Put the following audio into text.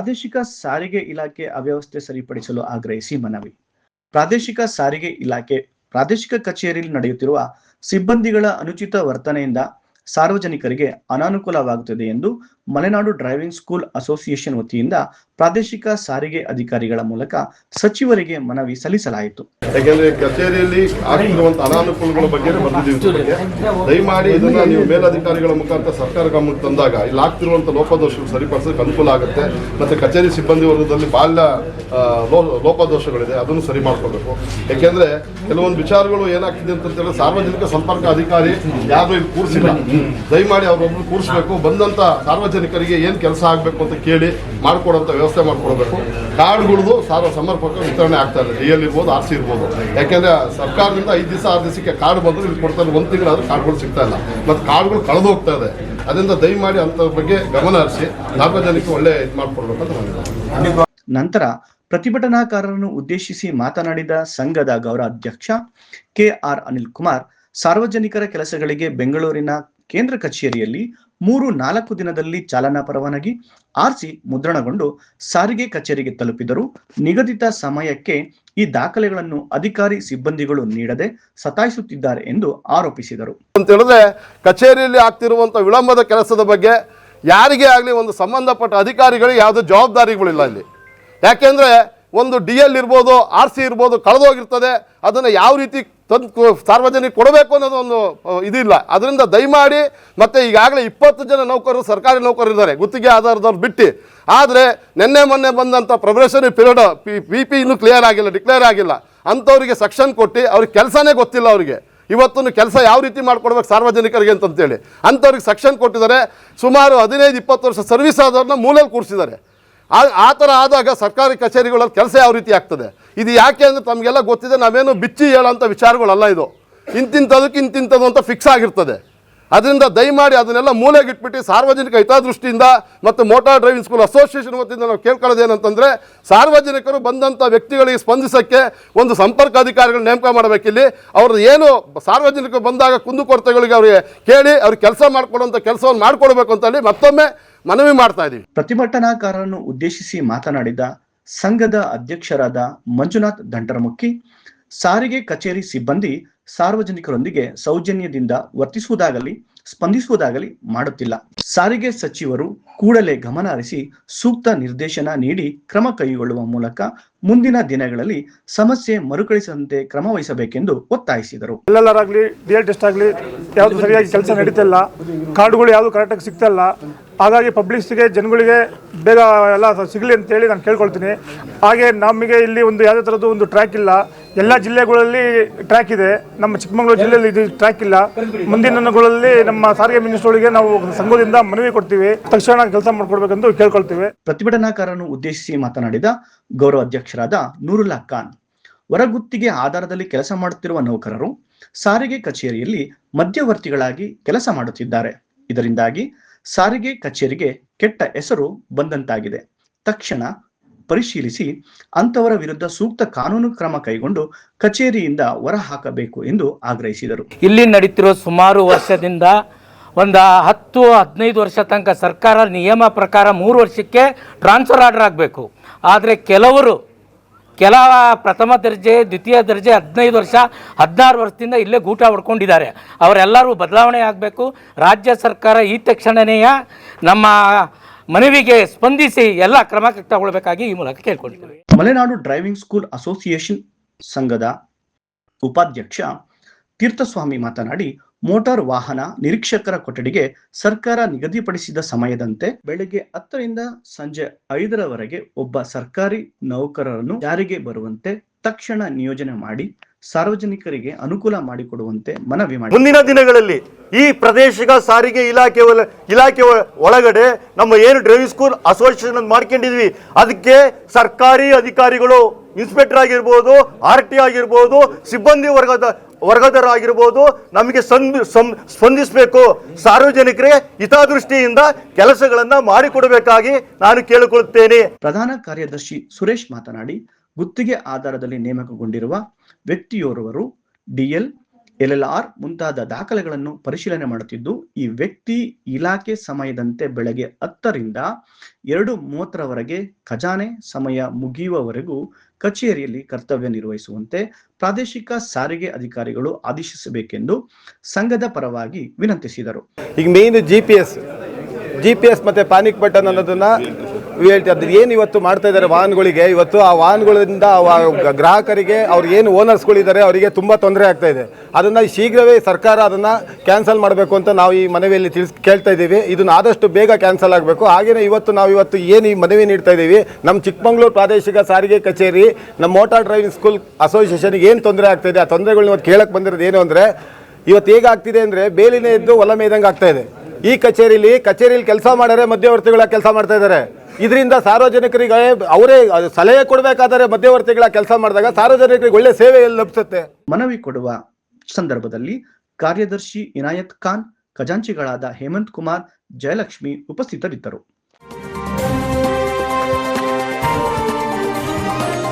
ಪ್ರಾದೇಶಿಕ ಸಾರಿಗೆ ಇಲಾಖೆ ಅವ್ಯವಸ್ಥೆ ಸರಿಪಡಿಸಲು ಆಗ್ರಹಿಸಿ ಮನವಿ. ಪ್ರಾದೇಶಿಕ ಸಾರಿಗೆ ಇಲಾಖೆ ಪ್ರಾದೇಶಿಕ ಕಚೇರಿಯಲ್ಲಿ ನಡೆಯುತ್ತಿರುವ ಸಿಬ್ಬಂದಿಗಳ ಅನುಚಿತ ವರ್ತನೆಯಿಂದ ಸಾರ್ವಜನಿಕರಿಗೆ ಅನಾನುಕೂಲವಾಗುತ್ತದೆ ಎಂದು ಮಲೆನಾಡು ಡ್ರೈವಿಂಗ್ ಸ್ಕೂಲ್ ಅಸೋಸಿಯೇಷನ್ ವತಿಯಿಂದ ಪ್ರಾದೇಶಿಕ ಸಾರಿಗೆ ಅಧಿಕಾರಿಗಳ ಮೂಲಕ ಸಚಿವರಿಗೆ ಮನವಿ ಸಲ್ಲಿಸಲಾಯಿತು. ಯಾಕೆಂದ್ರೆ ಕಚೇರಿಯಲ್ಲಿ ಆಗಿರುವಂತಹ ಅನಾನುಕೂಲಗಳ ಬಗ್ಗೆ ಬಂದಿದ್ದೀವಿ. ದಯಮಾಡಿ ಇದನ್ನ ನೀವು ಮೇಲಧಿಕಾರಿಗಳ ಮುಖಾಂತರ ಸರ್ಕಾರ ಗಮನಕ್ಕೆ ತಂದಾಗ ಇಲ್ಲಿ ಆಗ್ತಿರುವಂತಹ ಲೋಪದೋಷಗಳು ಸರಿಪಡಿಸೋಕೆ ಅನುಕೂಲ ಆಗುತ್ತೆ. ಮತ್ತೆ ಕಚೇರಿ ಸಿಬ್ಬಂದಿ ವರ್ಗದಲ್ಲಿ ಬಾಲ್ಯ ಲೋಪದೋಷಗಳಿದೆ, ಅದನ್ನು ಸರಿ ಮಾಡ್ಕೋಬೇಕು. ಯಾಕೆಂದ್ರೆ ಕೆಲವೊಂದು ವಿಚಾರಗಳು ಏನಾಗ್ತಿದೆ ಅಂತ ಹೇಳಿದ್ರೆ ಸಾರ್ವಜನಿಕ ಸಂಪರ್ಕ ಅಧಿಕಾರಿ ಯಾರು ಇಲ್ಲಿ ಕೂರಿಸಿಲ್ಲ. ದಯಮಾಡಿ ಅವರೊಬ್ರು ಕೂರಿಸಬೇಕು. ಬಂದಂತ ಸಾರ್ವಜನಿಕರಿಗೆ ಏನ್ ಕೆಲಸ ಆಗ್ಬೇಕು ಅಂತ ಕೇಳಿ ಮಾಡ್ಕೊಡುವಂತ ವ್ಯವಸ್ಥೆ ಮಾಡ್ಕೊಡ್ಬೇಕು. ಕಾರ್ಡ್ಗಳದು ಸಮರ್ಪಕ ವಿತರಣೆ ಆಗ್ತಾ ಇದೆ. ಡಿಎಲ್ ಇರ್ಬೋದು, ಆರ್ಸಿ ಇರ್ಬೋದು. ಯಾಕೆಂದ್ರೆ ಸರ್ಕಾರದಿಂದ 5 ದಿವಸ 6 ದಿವಸಕ್ಕೆ ಕಾರ್ಡ್ ಬಂದ್ರೆ ಇಲ್ಲಿ ಕೊಡ್ತಾರೆ. 1 ತಿಂಗಳಾದ್ರೂ ಕಾರ್ಡ್ಗಳು ಸಿಗ್ತಾ ಇಲ್ಲ, ಮತ್ತೆ ಕಾರ್ಡ್ಗಳು ಕಳೆದು ಹೋಗ್ತಾ ಇದೆ. ಅದರಿಂದ ದಯಮಾಡಿ ಅಂತ ಬಗ್ಗೆ ಗಮನ ಹರಿಸಿ ಸಾರ್ವಜನಿಕ ಒಳ್ಳೆ ಇದು ಮಾಡ್ಕೊಡ್ಬೇಕು ಅಂತ ನಂತರ ಪ್ರತಿಭಟನಾಕಾರರನ್ನು ಉದ್ದೇಶಿಸಿ ಮಾತನಾಡಿದ ಸಂಘದ ಗೌರವ ಅಧ್ಯಕ್ಷ ಕೆಆರ್ ಅನಿಲ್ ಕುಮಾರ್, ಸಾರ್ವಜನಿಕರ ಕೆಲಸಗಳಿಗೆ ಬೆಂಗಳೂರಿನ ಕೇಂದ್ರ ಕಚೇರಿಯಲ್ಲಿ 3-4 ದಿನದಲ್ಲಿ ಚಾಲನಾ ಪರವಾನಗಿ ಆರ್ಸಿ ಮುದ್ರಣಗೊಂಡು ಸಾರಿಗೆ ಕಚೇರಿಗೆ ತಲುಪಿದರೂ ನಿಗದಿತ ಸಮಯಕ್ಕೆ ಈ ದಾಖಲೆಗಳನ್ನು ಅಧಿಕಾರಿ ಸಿಬ್ಬಂದಿಗಳು ನೀಡದೆ ಸತಾಯಿಸುತ್ತಿದ್ದಾರೆ ಎಂದು ಆರೋಪಿಸಿದರು. ಅಂತ ಹೇಳಿದ್ರೆ ಕಚೇರಿಯಲ್ಲಿ ಆಗ್ತಿರುವಂತಹ ವಿಳಂಬದ ಕೆಲಸದ ಬಗ್ಗೆ ಯಾರಿಗೇ ಆಗಲಿ ಒಂದು ಸಂಬಂಧಪಟ್ಟ ಅಧಿಕಾರಿಗಳಿಗೆ ಯಾವುದೇ ಜವಾಬ್ದಾರಿಗಳಿಲ್ಲ ಇಲ್ಲಿ. ಯಾಕೆಂದ್ರೆ ಒಂದು ಡಿಎಲ್ ಇರ್ಬೋದು, ಆರ್ಸಿ ಇರ್ಬೋದು, ಕಳೆದೋಗಿರ್ತದೆ. ಅದನ್ನು ಯಾವ ರೀತಿ ಸಾರ್ವಜನಿಕ ಕೊಡಬೇಕು ಅನ್ನೋದು ಒಂದು ಇದಿಲ್ಲ. ಅದರಿಂದ ದಯಮಾಡಿ ಮತ್ತೆ ಈಗಾಗಲೇ 20 ಜನ ನೌಕರರು ಸರ್ಕಾರಿ ನೌಕರರು ಇದ್ದಾರೆ ಗುತ್ತಿಗೆ ಆಧಾರದವ್ರು ಬಿಟ್ಟು. ಆದರೆ ಮೊನ್ನೆ ಬಂದಂಥ ಪ್ರೊಬೇಷನರಿ ಪೀರಿಯಡ್ PP ಇನ್ನೂ ಕ್ಲಿಯರ್ ಆಗಿಲ್ಲ, ಡಿಕ್ಲೇರ್ ಆಗಿಲ್ಲ. ಅಂಥವ್ರಿಗೆ ಸೆಕ್ಷನ್ ಕೊಟ್ಟು ಅವ್ರಿಗೆ ಕೆಲಸನೇ ಗೊತ್ತಿಲ್ಲ. ಅವರಿಗೆ ಇವತ್ತು ಕೆಲಸ ಯಾವ ರೀತಿ ಮಾಡ್ಕೊಡ್ಬೇಕು ಸಾರ್ವಜನಿಕರಿಗೆ ಅಂತಂತೇಳಿ ಅಂಥವ್ರಿಗೆ ಸೆಕ್ಷನ್ ಕೊಟ್ಟಿದ್ದಾರೆ. ಸುಮಾರು 15-20 ವರ್ಷ ಸರ್ವಿಸ್ ಆದವ್ರನ್ನ ಮೂಲೆಯಲ್ಲಿ ಕೂರಿಸಿದ್ದಾರೆ. ಆ ಥರ ಆದಾಗ ಸರ್ಕಾರಿ ಕಚೇರಿಗಳಲ್ಲಿ ಕೆಲಸ ಯಾವ ರೀತಿ ಆಗ್ತದೆ? ಇದು ಯಾಕೆ ಅಂದರೆ ತಮಗೆಲ್ಲ ಗೊತ್ತಿದೆ, ನಾವೇನು ಬಿಚ್ಚಿ ಹೇಳೋಂಥ ವಿಚಾರಗಳಲ್ಲ. ಇದು ಇಂತಿಂಥದ್ದು ಅಂತ ಫಿಕ್ಸ್ ಆಗಿರ್ತದೆ. ಅದರಿಂದ ದಯಮಾಡಿ ಅದನ್ನೆಲ್ಲ ಮೂಲೆಗಿಟ್ಬಿಟ್ಟು ಸಾರ್ವಜನಿಕ ಹಿತದೃಷ್ಟಿಯಿಂದ ಮತ್ತು ಮೋಟಾರ್ ಡ್ರೈವಿಂಗ್ ಸ್ಕೂಲ್ ಅಸೋಸಿಯೇಷನ್ ವತಿಯಿಂದ ನಾವು ಕೇಳ್ಕೊಳ್ಳೋದೇನಂತಂದರೆ ಸಾರ್ವಜನಿಕರು ಬಂದಂಥ ವ್ಯಕ್ತಿಗಳಿಗೆ ಸ್ಪಂದಿಸೋಕ್ಕೆ ಒಂದು ಸಂಪರ್ಕ ಅಧಿಕಾರಿಗಳು ನೇಮಕ ಮಾಡಬೇಕಿಲ್ಲಿ. ಅವ್ರದ್ದು ಏನು ಸಾರ್ವಜನಿಕರು ಬಂದಾಗ ಕುಂದುಕೊರತೆಗಳಿಗೆ ಅವರಿಗೆ ಕೇಳಿ ಅವ್ರಿಗೆ ಕೆಲಸ ಮಾಡಿಕೊಡುವಂಥ ಕೆಲಸವನ್ನು ಮಾಡಿಕೊಡ್ಬೇಕು ಅಂತೇಳಿ ಮತ್ತೊಮ್ಮೆ ಮನವಿ ಮಾಡ್ತಾ ಇದ್ದೀವಿ. ಪ್ರತಿಭಟನಾಕಾರರನ್ನು ಉದ್ದೇಶಿಸಿ ಮಾತನಾಡಿದ ಸಂಘದ ಅಧ್ಯಕ್ಷರಾದ ಮಂಜುನಾಥ್ ದಂಟರಮುಖಿ, ಸಾರಿಗೆ ಕಚೇರಿ ಸಿಬ್ಬಂದಿ ಸಾರ್ವಜನಿಕರೊಂದಿಗೆ ಸೌಜನ್ಯದಿಂದ ವರ್ತಿಸುವುದಾಗಲಿ ಸ್ಪಂದಿಸುವುದಾಗಲಿ ಮಾಡುತ್ತಿಲ್ಲ. ಸಾರಿಗೆ ಸಚಿವರು ಕೂಡಲೇ ಗಮನ ಹರಿಸಿ ಸೂಕ್ತ ನಿರ್ದೇಶನ ನೀಡಿ ಕ್ರಮ ಕೈಗೊಳ್ಳುವ ಮೂಲಕ ಮುಂದಿನ ದಿನಗಳಲ್ಲಿ ಸಮಸ್ಯೆ ಮರುಕಳಿಸದಂತೆ ಕ್ರಮ ವಹಿಸಬೇಕೆಂದು ಒತ್ತಾಯಿಸಿದರು. ಎಲ್ಲರಾಗಲಿ DL ಟೆಸ್ಟ್ ಆಗಲಿ ಯಾವುದು ಸರಿಯಾಗಿ ಕೆಲಸ ನಡೀತಿಲ್ಲ, ಕಾರ್ಡ್ಗಳು ಯಾವುದು ಕರೆಕ್ಟಾಗಿ ಸಿಗ್ತಾ ಇಲ್ಲ. ಹಾಗಾಗಿ ಪಬ್ಲಿಕ್ಸ್ಗೆ ಜನಗಳಿಗೆ ಬೇಗ ಎಲ್ಲ ಸಿಗಲಿ ಅಂತೇಳಿ ನಾನು ಕೇಳ್ಕೊಳ್ತೀನಿ. ಹಾಗೆ ನಮಗೆ ಇಲ್ಲಿ ಒಂದು ಯಾವುದೇ ಥರದ್ದು ಒಂದು ಟ್ರ್ಯಾಕ್ ಇಲ್ಲ. ಎಲ್ಲ ಜಿಲ್ಲೆಗಳಲ್ಲಿ ಟ್ರ್ಯಾಕ್ ಇದೆ, ನಮ್ಮ ಚಿಕ್ಕಮಗಳೂರು ಜಿಲ್ಲೆಯಲ್ಲಿ ಇದು ಟ್ರ್ಯಾಕ್ ಇಲ್ಲ. ಮುಂದಿನ ದಿನಗಳಲ್ಲಿ ನಮ್ಮ ಸಾರಿಗೆ ಮಿನಿಸ್ಟರ್ಗಳಿಗೆ ನಾವು ಸಂಘದಿಂದ ಮನವಿ ಕೊಡ್ತೀವಿ, ತಕ್ಷಣ ಕೆಲಸ ಮಾಡಿಕೊಡ್ಬೇಕೆಂದು ಕೇಳ್ಕೊಳ್ತೀವಿ. ಪ್ರತಿಭಟನಾಕಾರರನ್ನು ಉದ್ದೇಶಿಸಿ ಮಾತನಾಡಿದ ಗೌರವ ಅಧ್ಯಕ್ಷರಾದ ನೂರುಲ್ಲಾ ಖಾನ್, ಹೊರಗುತ್ತಿಗೆ ಆಧಾರದಲ್ಲಿ ಕೆಲಸ ಮಾಡುತ್ತಿರುವ ನೌಕರರು ಸಾರಿಗೆ ಕಚೇರಿಯಲ್ಲಿ ಮಧ್ಯವರ್ತಿಗಳಾಗಿ ಕೆಲಸ ಮಾಡುತ್ತಿದ್ದಾರೆ. ಇದರಿಂದಾಗಿ ಸಾರಿಗೆ ಕಚೇರಿಗೆ ಕೆಟ್ಟ ಹೆಸರು ಬಂದಂತಾಗಿದೆ. ತಕ್ಷಣ ಪರಿಶೀಲಿಸಿ ಅಂತವರ ವಿರುದ್ಧ ಸೂಕ್ತ ಕಾನೂನು ಕ್ರಮ ಕೈಗೊಂಡು ಕಚೇರಿಯಿಂದ ಹೊರಹಾಕಬೇಕು ಎಂದು ಆಗ್ರಹಿಸಿದರು. ಇಲ್ಲಿ ನಡೀತಿರೋ ಸುಮಾರು ವರ್ಷದಿಂದ ಒಂದು 10-15 ವರ್ಷ ತನಕ ಸರ್ಕಾರ ನಿಯಮ ಪ್ರಕಾರ 3 ವರ್ಷಕ್ಕೆ ಟ್ರಾನ್ಸ್ಫರ್ ಆರ್ಡರ್ ಆಗಬೇಕು. ಆದರೆ ಕೆಲ ಪ್ರಥಮ ದರ್ಜೆ, ದ್ವಿತೀಯ ದರ್ಜೆ 15 ವರ್ಷ 16 ವರ್ಷದಿಂದ ಇಲ್ಲೇ ಗೂಟ ಹೊಡ್ಕೊಂಡಿದ್ದಾರೆ. ಅವರೆಲ್ಲರೂ ಬದಲಾವಣೆ ಆಗಬೇಕು. ರಾಜ್ಯ ಸರ್ಕಾರ ಈ ತಕ್ಷಣವೇ ನಮ್ಮ ಮನವಿಗೆ ಸ್ಪಂದಿಸಿ ಎಲ್ಲ ಕ್ರಮ ತಗೊಳ್ಬೇಕಾಗಿ ಈ ಮೂಲಕ ಕೇಳ್ಕೊಂಡಿದ್ದೇವೆ. ಮಲೆನಾಡು ಡ್ರೈವಿಂಗ್ ಸ್ಕೂಲ್ ಅಸೋಸಿಯೇಷನ್ ಸಂಘದ ಉಪಾಧ್ಯಕ್ಷ ತೀರ್ಥಸ್ವಾಮಿ ಮಾತನಾಡಿ, ಮೋಟಾರ್ ವಾಹನ ನಿರೀಕ್ಷಕರ ಕೊಠಡಿಗೆ ಸರ್ಕಾರ ನಿಗದಿಪಡಿಸಿದ ಸಮಯದಂತೆ ಬೆಳಗ್ಗೆ 10 ರಿಂದ ಸಂಜೆ 5ರವರೆಗೆ ಒಬ್ಬ ಸರ್ಕಾರಿ ನೌಕರರನ್ನು ಜಾರಿಗೆ ಬರುವಂತೆ ತಕ್ಷಣ ನಿಯೋಜನೆ ಮಾಡಿ ಸಾರ್ವಜನಿಕರಿಗೆ ಅನುಕೂಲ ಮಾಡಿಕೊಡುವಂತೆ ಮನವಿ ಮಾಡಿ ಮುಂದಿನ ದಿನಗಳಲ್ಲಿ ಈ ಪ್ರಾದೇಶಿಕ ಸಾರಿಗೆ ಇಲಾಖೆ ಒಳಗಡೆ ನಮ್ಮ ಏನು ಡ್ರೈವಿಂಗ್ ಸ್ಕೂಲ್ ಅಸೋಸಿಯೇಷನ್ ಮಾಡ್ಕೊಂಡಿದ್ವಿ, ಅದಕ್ಕೆ ಸರ್ಕಾರಿ ಅಧಿಕಾರಿಗಳು, ಇನ್ಸ್ಪೆಕ್ಟರ್ ಆಗಿರ್ಬೋದು, RT ಆಗಿರ್ಬೋದು, ಸಿಬ್ಬಂದಿ ವರ್ಗದವರಾಗಿರ್ಬೋದು ನಮಗೆ ಸ್ಪಂದಿಸಬೇಕು. ಸಾರ್ವಜನಿಕರಿಗೆ ಹಿತದೃಷ್ಟಿಯಿಂದ ಕೆಲಸಗಳನ್ನ ಮಾಡಿಕೊಡಬೇಕಾಗಿ ನಾನು ಕೇಳಿಕೊಳ್ಳುತ್ತೇನೆ. ಪ್ರಧಾನ ಕಾರ್ಯದರ್ಶಿ ಸುರೇಶ್ ಮಾತನಾಡಿ, ಗುತ್ತಿಗೆ ಆಧಾರದಲ್ಲಿ ನೇಮಕಗೊಂಡಿರುವ ವ್ಯಕ್ತಿಯೋರ್ವರು DL, LLR ಮುಂತಾದ ದಾಖಲೆಗಳನ್ನು ಪರಿಶೀಲನೆ ಮಾಡುತ್ತಿದ್ದು, ಈ ವ್ಯಕ್ತಿ ಇಲಾಖೆ ಸಮಯದಂತೆ ಬೆಳಗ್ಗೆ 10ರಿಂದ 2:30ರವರೆಗೆ ಖಜಾನೆ ಸಮಯ ಮುಗಿಯುವವರೆಗೂ ಕಚೇರಿಯಲ್ಲಿ ಕರ್ತವ್ಯ ನಿರ್ವಹಿಸುವಂತೆ ಪ್ರಾದೇಶಿಕ ಸಾರಿಗೆ ಅಧಿಕಾರಿಗಳು ಆದೇಶಿಸಬೇಕೆಂದು ಸಂಘದ ಪರವಾಗಿ ವಿನಂತಿಸಿದರು. ಈಗ ಮೇನ್ GPS ಮತ್ತು ಪಾನಿಕ್ ಬಟನ್ ಅನ್ನೋದನ್ನ ಹೇಳ್ತಾರೆ. ಏನು ಇವತ್ತು ಮಾಡ್ತಾ ಇದ್ದಾರೆ ವಾಹನಗಳಿಗೆ, ಇವತ್ತು ಆ ವಾಹನಗಳಿಂದ ಗ್ರಾಹಕರಿಗೆ ಅವ್ರು ಏನು ಓನರ್ಸ್ಗಳಿದ್ದಾರೆ ಅವರಿಗೆ ತುಂಬ ತೊಂದರೆ ಆಗ್ತಾ ಇದೆ. ಅದನ್ನು ಶೀಘ್ರವೇ ಸರ್ಕಾರ ಅದನ್ನು ಕ್ಯಾನ್ಸಲ್ ಮಾಡಬೇಕು ಅಂತ ನಾವು ಈ ಮನವಿಯಲ್ಲಿ ಕೇಳ್ತಾ ಇದ್ದೀವಿ. ಇದನ್ನು ಆದಷ್ಟು ಬೇಗ ಕ್ಯಾನ್ಸಲ್ ಆಗಬೇಕು. ಹಾಗೆಯೇ ಇವತ್ತು ಏನು ಈ ಮನವಿ ನೀಡ್ತಾ ಇದ್ದೀವಿ, ನಮ್ಮ ಚಿಕ್ಕಮಗಳೂರು ಪ್ರಾದೇಶಿಕ ಸಾರಿಗೆ ಕಚೇರಿ, ನಮ್ಮ ಮೋಟಾರ್ ಡ್ರೈವಿಂಗ್ ಸ್ಕೂಲ್ ಅಸೋಸಿಯೇಷನ್ಗೆ ಏನು ತೊಂದರೆ ಆಗ್ತಾ ಇದೆ, ಆ ತೊಂದರೆಗಳನ್ನ ಇವತ್ತು ಕೇಳಕ್ಕೆ ಬಂದಿರೋದು ಏನು ಅಂದರೆ, ಇವತ್ತು ಹೇಗಾಗ್ತಿದೆ ಅಂದರೆ ಬೇಲಿನೇ ಇದ್ದು ಹೊಲ ಮೇಯ್ದಂಗೆ ಆಗ್ತಾ ಇದೆ. ಈ ಕಚೇರಿಯಲ್ಲಿ ಕೆಲಸ ಮಾಡಾರೆ ಮಧ್ಯವರ್ತಿಗಳ ಕೆಲಸ ಮಾಡ್ತಾ ಇದ್ದಾರೆ. ಇದರಿಂದ ಸಾರ್ವಜನಿಕರಿಗೆ ಅವರೇ ಸಲಹೆ ಕೊಡಬೇಕಾದರೆ ಮಧ್ಯವರ್ತಿಗಳ ಕೆಲಸ ಮಾಡಿದಾಗ ಸಾರ್ವಜನಿಕರಿಗೆ ಒಳ್ಳೆ ಸೇವೆ ಲಭಿಸುತ್ತೆ. ಮನವಿ ಕೊಡುವ ಸಂದರ್ಭದಲ್ಲಿ ಕಾರ್ಯದರ್ಶಿ ಇನಾಯತ್ ಖಾನ್, ಖಜಾಂಚಿಗಳಾದ ಹೇಮಂತ್ ಕುಮಾರ್, ಜಯಲಕ್ಷ್ಮಿ ಉಪಸ್ಥಿತರಿದ್ದರು.